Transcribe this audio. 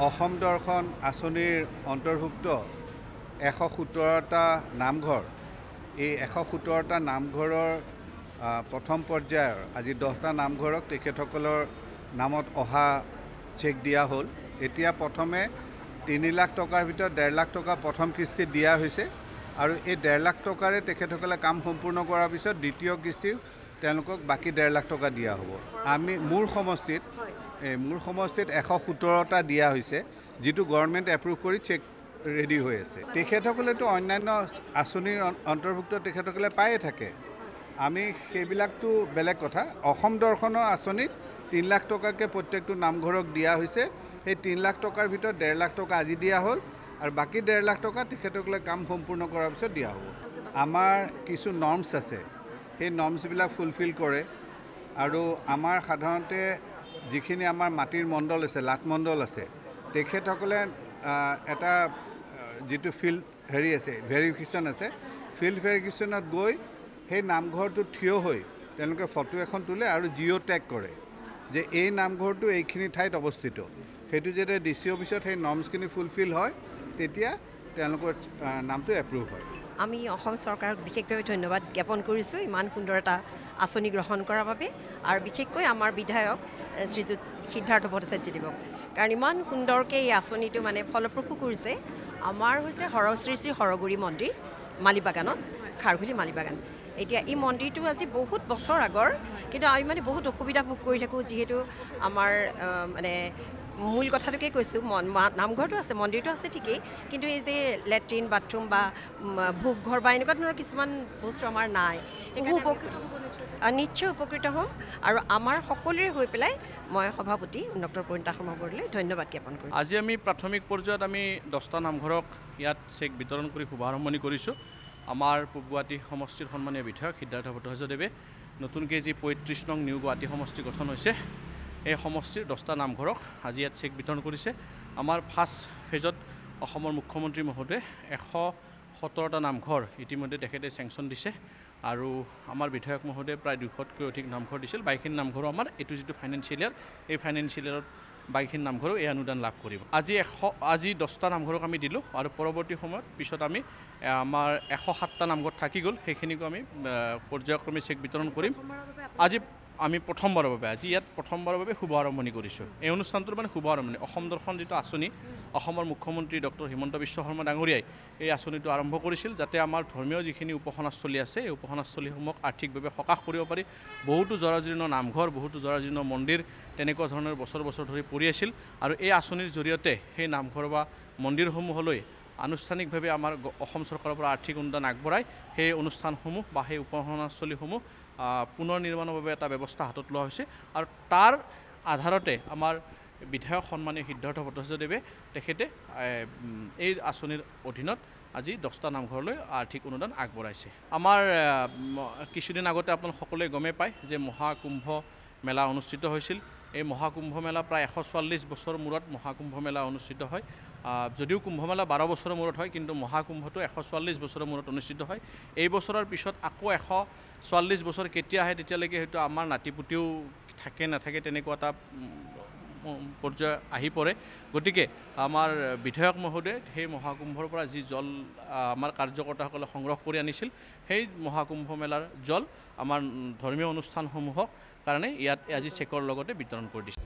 অসম দৰ্শন আঁচনিৰ অন্তৰ্ভুক্ত ১১৭টা নামঘৰ এই ১১৭টা নামঘৰৰ প্ৰথম পৰ্যায়ৰ আজি 10টা নামঘৰক তেখেতসকলৰ নামত অহা চেক দিয়া হ'ল। এতিয়া প্ৰথমে ৩ লাখ টকাৰ ভিতৰত ১.৫ লাখ টকা প্ৰথম কিস্তি দিয়া হৈছে আৰু এই ১.৫ লাখ টকাৰে তেখেতসকলে কাম সম্পূৰ্ণ কৰাৰ পিছত দ্বিতীয় কিস্তি তেওঁলোকক বাকী ১.৫ লাখ টকা দিয়া হ'ব। আমি মোৰ সমষ্টিত ১১৭টা দিয়া হৈছে, যিটো গভৰ্ণমেণ্ট এপ্ৰুভ কৰি চেক ৰেডি হৈ আছে। তেখেতসকলেতো অন্যান্য আঁচনিৰ অন্তৰ্ভুক্ত তেখেতসকলে পায়ে থাকে, আমি সেইবিলাকতো বেলেগ কথা। অসম দৰ্শনৰ আঁচনিত ৩ লাখ টকাকৈ প্ৰত্যেকটো নামঘৰক দিয়া হৈছে। সেই ৩ লাখ টকাৰ ভিতৰত ১.৫ লাখ টকা আজি দিয়া হ'ল আৰু বাকী ১.৫ লাখ টকা তেখেতসকলে কাম সম্পূৰ্ণ কৰাৰ পিছত দিয়া হ'ব। আমাৰ কিছু নৰ্মছ আছে, সেই নৰ্মছবিলাক ফুলফিল কৰে আৰু আমাৰ সাধাৰণতে যিখিনি আমাৰ মাটিৰ মণ্ডল আছে, লাট মণ্ডল আছে, তেখেতসকলে এটা যিটো ফিল্ড আছে, ভেৰিফিকেশ্যন আছে, ফিল্ড ভেৰিফিকেশ্যনত গৈ সেই নামঘৰটো থিয় হৈ তেওঁলোকে ফটো এখন তোলে আৰু জিঅ' টেগ কৰে যে এই নামঘৰটো এইখিনি ঠাইত অৱস্থিত। সেইটো যেতিয়া DC অফিচত সেই নৰ্মছখিনি ফুলফিল হয়, তেতিয়া তেওঁলোকৰ নামটো এপ্ৰুভ হয়। আমি অসম চৰকাৰক বিশেষভাৱে ধন্যবাদ জ্ঞাপন কৰিছোঁ ইমান সুন্দৰ এটা আঁচনি গ্ৰহণ কৰাৰ বাবে, আৰু বিশেষকৈ আমাৰ বিধায়ক শ্ৰীযুত সিদ্ধাৰ্থ ভট্টাচাৰ্যদেৱক, কাৰণ ইমান সুন্দৰকৈ এই আঁচনিটো মানে ফলপ্ৰসূ কৰিছে। আমাৰ হৈছে শ্ৰী শ্ৰী হৰগুৰি মন্দিৰ মালিবাগানত, খাৰঘুলি মালিবাগান। এতিয়া এই মন্দিৰটো আজি বহুত বছৰ আগৰ, কিন্তু আমি মানে বহুত অসুবিধা ভোগ কৰি থাকোঁ, যিহেতু আমাৰ মানে মূল কথাটোকে কৈছোঁ, নামঘৰটো আছে, মন্দিৰটো আছে ঠিকেই, কিন্তু এই যে লেট্ৰিন বাথৰুম বা ভোগঘৰ বা এনেকুৱা ধৰণৰ কিছুমান বস্তু আমাৰ নাই। নিশ্চয় উপকৃত হ'ম, আৰু আমাৰ সকলোৰে হৈ পেলাই মই সভাপতি ডক্টৰ পৰিণীতা শৰ্মা বৰদলৈ ধন্যবাদ জ্ঞাপন কৰিছোঁ। আজি আমি প্ৰাথমিক পৰ্যায়ত আমি 10টা নামঘৰক ইয়াত চেক বিতৰণ কৰি শুভাৰম্ভণি কৰিছোঁ। আমাৰ পূব গুৱাহাটী সমষ্টিৰ সন্মানীয় বিধায়ক সিদ্ধাৰ্থ ভট্টাচাৰ্যদেৱে নতুনকৈ যি ৩৫ নং নিউ গুৱাহাটী সমষ্টি গঠন হৈছে, এই সমষ্টিৰ 10টা নামঘৰক আজি ইয়াত চেক বিতৰণ কৰিছে। আমাৰ ফাৰ্ষ্ট ফেজত অসমৰ মুখ্যমন্ত্ৰী মহোদয়ে ১১৭টা নামঘৰ ইতিমধ্যে তেখেতে চেংচন দিছে, আৰু আমাৰ বিধায়ক মহোদয়ে প্ৰায় 200তকৈ অধিক নামঘৰ দিছিল। 22খিনি নামঘৰো আমাৰ এইটো যিটো ফাইনেন্সিয়েল ইয়াৰ, এই ফাইনেন্সিয়েল ইয়াৰত 22খিনি নামঘৰো এই অনুদান লাভ কৰিব। আজি 10টা নামঘৰক আমি দিলোঁ, আৰু পৰৱৰ্তী সময়ত পিছত আমি আমাৰ 107টা নামঘৰ থাকি গ'ল, সেইখিনিকো আমি পৰ্যায়ক্ৰমে চেক বিতৰণ কৰিম। আজি আমি প্ৰথমবাৰৰ বাবে ইয়াত শুভাৰম্ভণি কৰিছোঁ। এই অনুষ্ঠানটোৰ মানে শুভাৰম্ভণি, অসম দৰ্শন যিটো আঁচনি, অসমৰ মুখ্যমন্ত্ৰী ডক্টৰ হিমন্ত বিশ্ব শৰ্মা ডাঙৰীয়াই এই আঁচনিটো আৰম্ভ কৰিছিল, যাতে আমাৰ ধৰ্মীয় যিখিনি উপাসনাস্থলী আছে, এই উপাসনাস্থলীসমূহক আৰ্থিকভাৱে সকাহ কৰিব পাৰি। বহুতো জৰাজীৰ্ণ নামঘৰ, বহুতো জৰাজীৰ্ণ মন্দিৰ তেনেকুৱা ধৰণৰ বছৰ বছৰ ধৰি পৰি আছিল, আৰু এই আঁচনিৰ জৰিয়তে সেই নামঘৰ বা মন্দিৰসমূহলৈ আনুষ্ঠানিকভাৱে আমাৰ অসম চৰকাৰৰ পৰা আৰ্থিক অনুদান আগবঢ়াই সেই অনুষ্ঠানসমূহ বা সেই উপাসনাস্থলীসমূহ পুনৰ নিৰ্মাণৰ বাবে এটা ব্যৱস্থা হাতত লোৱা হৈছে। আৰু তাৰ আধাৰতে আমাৰ বিধায়ক সন্মানীয় সিদ্ধাৰ্থ ভট্টাচাৰ্যদেৱে তেখেতে এই আঁচনিৰ অধীনত আজি 10টা নামঘৰলৈ আৰ্থিক অনুদান আগবঢ়াইছে। আমাৰ কিছুদিন আগতে আপোনালোক সকলোৱে গমেই পায় যে মহাকুম্ভ মেলা অনুষ্ঠিত হৈছিল। এই মহাকুম্ভ মেলা প্ৰায় 144 বছৰ মূৰত মহাকুম্ভ মেলা অনুষ্ঠিত হয়। যদিও কুম্ভমেলা 12 বছৰৰ মূৰত হয়, কিন্তু মহাকুম্ভটো 144 বছৰৰ মূৰত অনুষ্ঠিত হয়। এই বছৰৰ পিছত আকৌ 144 বছৰ কেতিয়া আহে তেতিয়ালৈকে হয়তো আমাৰ নাতিপুতিও নাথাকে তেনেকুৱা এটা পৰ্যায় আহি পৰে। গতিকে আমাৰ বিধায়ক মহোদয়ে সেই মহাকুম্ভৰ পৰা যি জল আমাৰ কাৰ্যকৰ্তাসকলে সংগ্ৰহ কৰি আনিছিল, সেই মহাকুম্ভ মেলাৰ জল আমাৰ ধৰ্মীয় অনুষ্ঠানসমূহক কাৰণে ইয়াত আজি চেকৰ লগতে বিতৰণ কৰি দিছে।